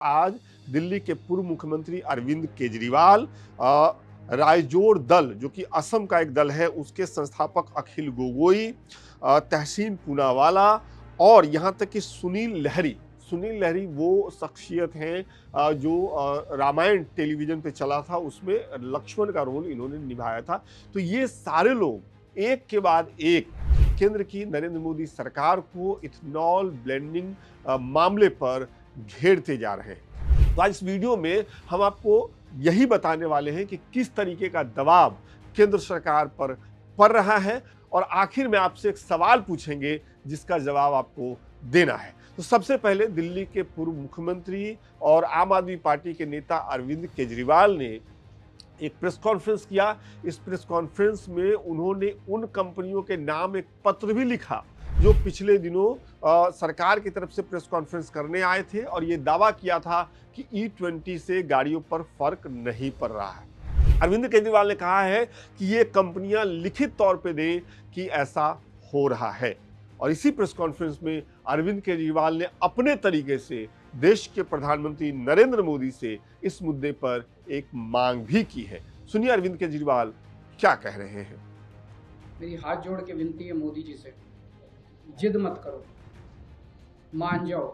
आज दिल्ली के पूर्व मुख्यमंत्री अरविंद केजरीवाल, रायजोड़ दल जो कि असम का एक दल है, उसके संस्थापक अखिल गोगोई, तहसीन पूनावाला और यहाँ तक कि सुनील लहरी वो शख्सियत हैं जो रामायण टेलीविजन पे चला था, उसमें लक्ष्मण का रोल इन्होंने निभाया था। तो ये सारे लोग एक के बाद एक केंद्र की नरेंद्र मोदी सरकार को इथेनॉल ब्लेंडिंग मामले पर घेरते जा रहे हैं। तो आज इस वीडियो में हम आपको यही बताने वाले हैं कि किस तरीके का दबाव केंद्र सरकार पर पड़ रहा है और आखिर में आपसे एक सवाल पूछेंगे जिसका जवाब आपको देना है। तो सबसे पहले दिल्ली के पूर्व मुख्यमंत्री और आम आदमी पार्टी के नेता अरविंद केजरीवाल ने एक प्रेस कॉन्फ्रेंस किया। इस प्रेस कॉन्फ्रेंस में उन्होंने उन कंपनियों के नाम एक पत्र भी लिखा जो पिछले दिनों सरकार की तरफ से प्रेस कॉन्फ्रेंस करने आए थे और ये दावा किया था कि E20 से गाड़ियों पर फर्क नहीं पड़ रहा है। अरविंद केजरीवाल ने कहा है कि ये कंपनियां लिखित तौर पे दें कि ऐसा हो रहा है। और इसी प्रेस कॉन्फ्रेंस में अरविंद केजरीवाल ने अपने तरीके से देश के प्रधानमंत्री नरेंद्र मोदी से इस मुद्दे पर एक मांग भी की है। सुनिए अरविंद केजरीवाल क्या कह रहे हैं। मेरी हाथ जोड़ के विनती है मोदी जी से, जिद मत करो, मान जाओ।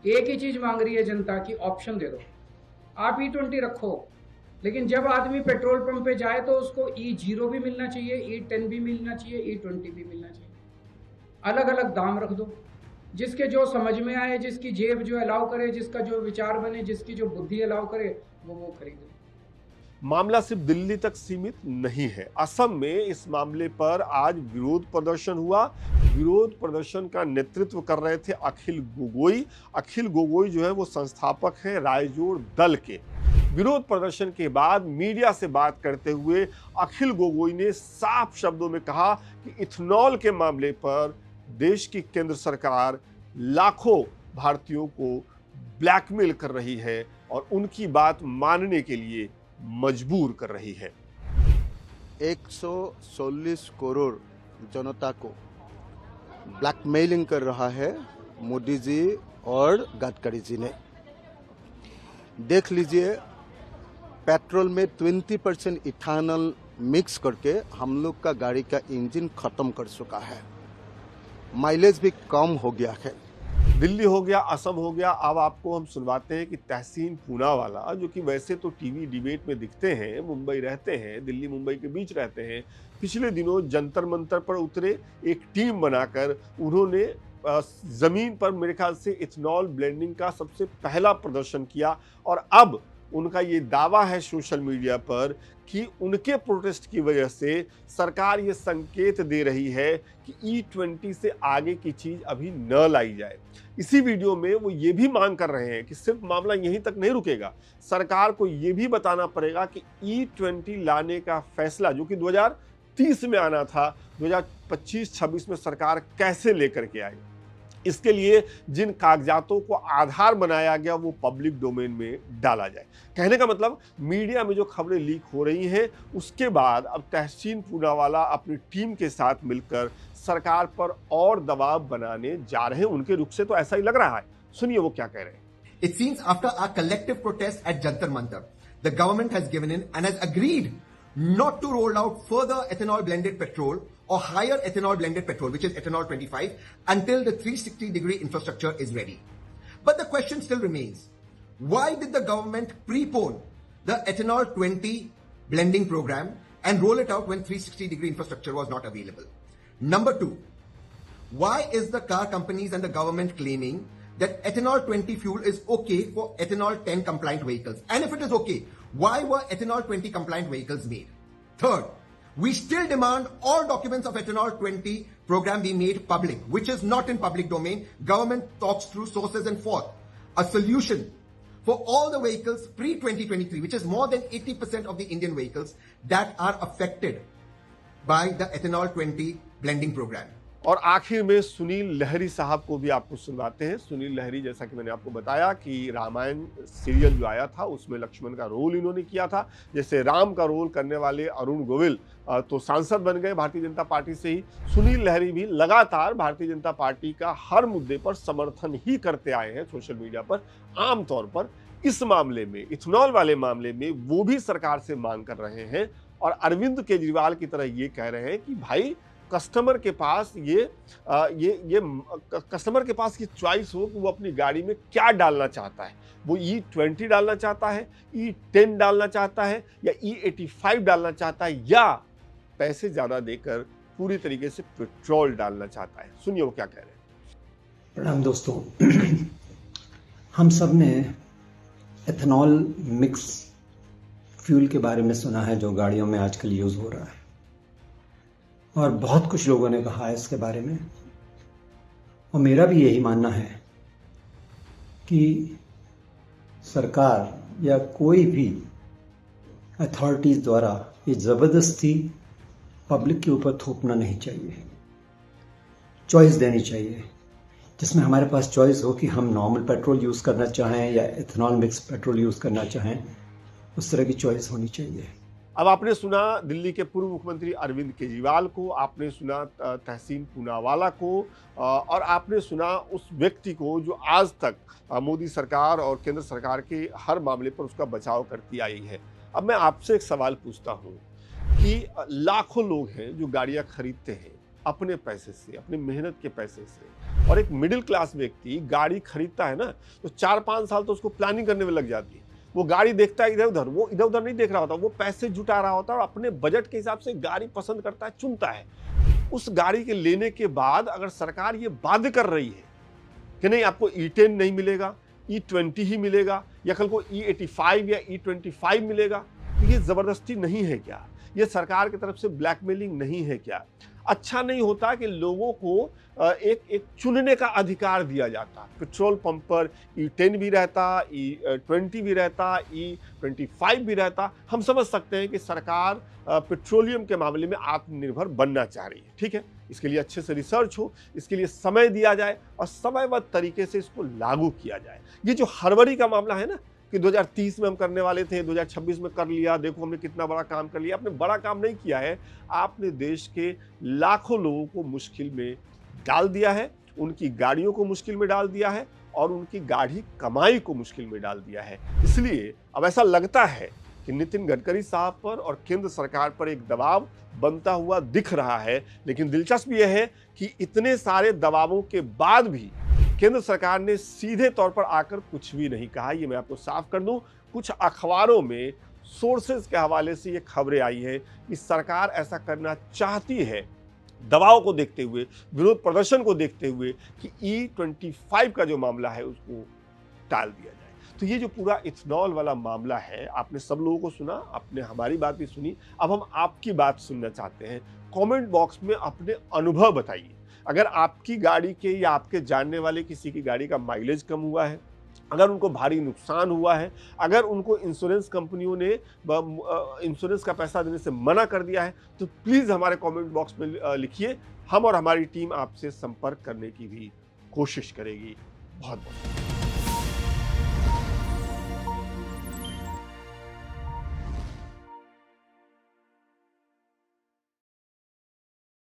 एक ही चीज मांग रही है जनता की, ऑप्शन दे दो। आप E20 रखो, लेकिन जब आदमी पेट्रोल पंप पे जाए तो उसको E0 भी मिलना चाहिए, E10 भी मिलना चाहिए, E20 भी मिलना चाहिए। अलग अलग दाम रख दो, जिसके जो समझ में आए, जिसकी जेब जो अलाउ करे, जिसका जो विचार बने, जिसकी जो बुद्धि अलाउ करे, वो खरीदे। मामला सिर्फ दिल्ली तक सीमित नहीं है। असम में इस मामले पर आज विरोध प्रदर्शन हुआ। विरोध प्रदर्शन का नेतृत्व कर रहे थे अखिल गोगोई जो है वो संस्थापक हैं रायजोड़ दल के। विरोध प्रदर्शन के बाद मीडिया से बात करते हुए अखिल गोगोई ने साफ शब्दों में कहा कि इथेनॉल के मामले पर देश की केंद्र सरकार लाखों भारतीयों को ब्लैकमेल कर रही है और उनकी बात मानने के लिए मजबूर कर रही है। 140 करोड़ जनता को ब्लैकमेलिंग कर रहा है मोदी जी और गडकरी जी ने। देख लीजिए, पेट्रोल में 20% इथेनॉल मिक्स करके हम लोग का गाड़ी का इंजन खत्म कर चुका है, माइलेज भी कम हो गया है। दिल्ली हो गया, असम हो गया, अब आपको हम सुनवाते हैं कि तहसीन पूनावाला जो कि वैसे तो टीवी डिबेट में दिखते हैं, मुंबई रहते हैं, दिल्ली मुंबई के बीच रहते हैं, पिछले दिनों जंतर मंतर पर उतरे, एक टीम बनाकर उन्होंने जमीन पर मेरे ख्याल से इथेनॉल ब्लेंडिंग का सबसे पहला प्रदर्शन किया और अब उनका ये दावा है सोशल मीडिया पर कि उनके प्रोटेस्ट की वजह से सरकार ये संकेत दे रही है कि E20 से आगे की चीज अभी न लाई जाए। इसी वीडियो में वो ये भी मांग कर रहे हैं कि सिर्फ मामला यहीं तक नहीं रुकेगा, सरकार को ये भी बताना पड़ेगा कि E20 लाने का फैसला जो कि 2030 में आना था, 2025-26 में सरकार कैसे लेकर के आई। इसके लिए जिन कागजातों को आधार बनाया गया वो पब्लिक डोमेन में डाला जाए। कहने का मतलब मीडिया में जो खबरें लीक हो रही हैं उसके बाद अब तहसीन पूनावाला अपनी टीम के साथ मिलकर सरकार पर और दबाव बनाने जा रहे हैं। उनके रुख से तो ऐसा ही लग रहा है। सुनिए वो क्या कह रहे हैं। It seems after our collective protest at Jantar Mantar, the government has given in and has agreed not to roll out further ethanol blended petrol or higher ethanol blended petrol, which is ethanol 25, until the 360-degree infrastructure is ready. But the question still remains, why did the government prepone the ethanol 20 blending program and roll it out when 360-degree infrastructure was not available? Number two, why is the car companies and the government claiming that ethanol 20 fuel is okay for ethanol 10 compliant vehicles? And if it is okay, why were ethanol 20 compliant vehicles made? Third, we still demand all documents of ethanol 20 program be made public, which is not in public domain. Government talks through sources. And fourth, a solution for all the vehicles pre-2023, which is more than 80% of the Indian vehicles that are affected by the ethanol 20 blending program. और आखिर में सुनील लहरी साहब को भी आपको सुनवाते हैं। सुनील लहरी, जैसा कि मैंने आपको बताया कि रामायण सीरियल जो आया था उसमें लक्ष्मण का रोल इन्होंने किया था। जैसे राम का रोल करने वाले अरुण गोविल तो सांसद बन गए भारतीय जनता पार्टी से ही। सुनील लहरी भी लगातार भारतीय जनता पार्टी का हर मुद्दे पर समर्थन ही करते आए हैं सोशल मीडिया पर। आमतौर पर इस मामले में, इथेनॉल वाले मामले में वो भी सरकार से मांग कर रहे हैं और अरविंद केजरीवाल की तरह ये कह रहे हैं कि भाई कस्टमर के पास कस्टमर के पास ये चॉइस हो कि वो अपनी गाड़ी में क्या डालना चाहता है। वो E20 डालना चाहता है, E10 डालना चाहता है या E85 डालना चाहता है या पैसे ज्यादा देकर पूरी तरीके से पेट्रोल डालना चाहता है। सुनिए वो क्या कह रहे हैं। प्रणाम दोस्तों, हम सब ने एथेनॉल मिक्स फ्यूल के बारे में सुना है जो गाड़ियों में आजकल यूज हो रहा है, और बहुत कुछ लोगों ने कहा है इसके बारे में। और मेरा भी यही मानना है कि सरकार या कोई भी अथॉरिटीज़ द्वारा ये ज़बरदस्ती पब्लिक के ऊपर थोपना नहीं चाहिए। चॉइस देनी चाहिए, जिसमें हमारे पास चॉइस हो कि हम नॉर्मल पेट्रोल यूज़ करना चाहें या इथेनॉल मिक्स पेट्रोल यूज़ करना चाहें। उस तरह की चॉइस होनी चाहिए। अब आपने सुना दिल्ली के पूर्व मुख्यमंत्री अरविंद केजरीवाल को, आपने सुना तहसीन पूनावाला को और आपने सुना उस व्यक्ति को जो आज तक मोदी सरकार और केंद्र सरकार के हर मामले पर उसका बचाव करती आई है। अब मैं आपसे एक सवाल पूछता हूँ कि लाखों लोग हैं जो गाड़ियाँ खरीदते हैं अपने पैसे से, अपनी मेहनत के पैसे से, और एक मिडिल क्लास व्यक्ति गाड़ी खरीदता है ना तो 4-5 साल तो उसको प्लानिंग करने में लग जाती है। वो गाड़ी देखता है इधर उधर, वो इधर उधर नहीं देख रहा होता, वो पैसे जुटा रहा होता है और अपने बजट के हिसाब से गाड़ी पसंद करता है, चुनता है। उस गाड़ी के लेने के बाद अगर सरकार ये बाध्य कर रही है कि नहीं आपको E10 नहीं मिलेगा, E20 ही मिलेगा या कल को E85 या E25 मिलेगा, तो ये जबरदस्ती नहीं है क्या? ये सरकार की तरफ से ब्लैकमेलिंग नहीं है क्या? अच्छा नहीं होता कि लोगों को एक चुनने का अधिकार दिया जाता। पेट्रोल पंप पर E10 भी रहता, E20 भी रहता, E25 भी रहता। हम समझ सकते हैं कि सरकार पेट्रोलियम के मामले में आत्मनिर्भर बनना चाह रही है, ठीक है। इसके लिए अच्छे से रिसर्च हो, इसके लिए समय दिया जाए और समयबद्ध तरीके से इसको लागू किया जाए। ये जो हड़बड़ी का मामला है ना कि 2030 में हम करने वाले थे, 2026 में कर लिया, देखो हमने कितना बड़ा काम कर लिया। आपने बड़ा काम नहीं किया है, आपने देश के लाखों लोगों को मुश्किल में डाल दिया है, उनकी गाड़ियों को मुश्किल में डाल दिया है और उनकी गाढ़ी कमाई को मुश्किल में डाल दिया है। इसलिए अब ऐसा लगता है कि नितिन गडकरी साहब पर और केंद्र सरकार पर एक दबाव बनता हुआ दिख रहा है। लेकिन दिलचस्प यह है कि इतने सारे दबावों के बाद भी केंद्र सरकार ने सीधे तौर पर आकर कुछ भी नहीं कहा। ये मैं आपको साफ कर दूं, कुछ अखबारों में सोर्सेज के हवाले से ये खबरें आई है कि सरकार ऐसा करना चाहती है दबाव को देखते हुए, विरोध प्रदर्शन को देखते हुए कि E25 का जो मामला है उसको टाल दिया जाए। तो ये जो पूरा इथेनॉल वाला मामला है, आपने सब लोगों को सुना, आपने हमारी बात भी सुनी। अब हम आपकी बात सुनना चाहते हैं। कमेंट बॉक्स में अपने अनुभव बताइए। अगर आपकी गाड़ी के या आपके जानने वाले किसी की गाड़ी का माइलेज कम हुआ है, अगर उनको भारी नुकसान हुआ है, अगर उनको इंश्योरेंस कंपनियों ने इंश्योरेंस का पैसा देने से मना कर दिया है, तो प्लीज़ हमारे कमेंट बॉक्स में लिखिए। हम और हमारी टीम आपसे संपर्क करने की भी कोशिश करेगी। बहुत बहुत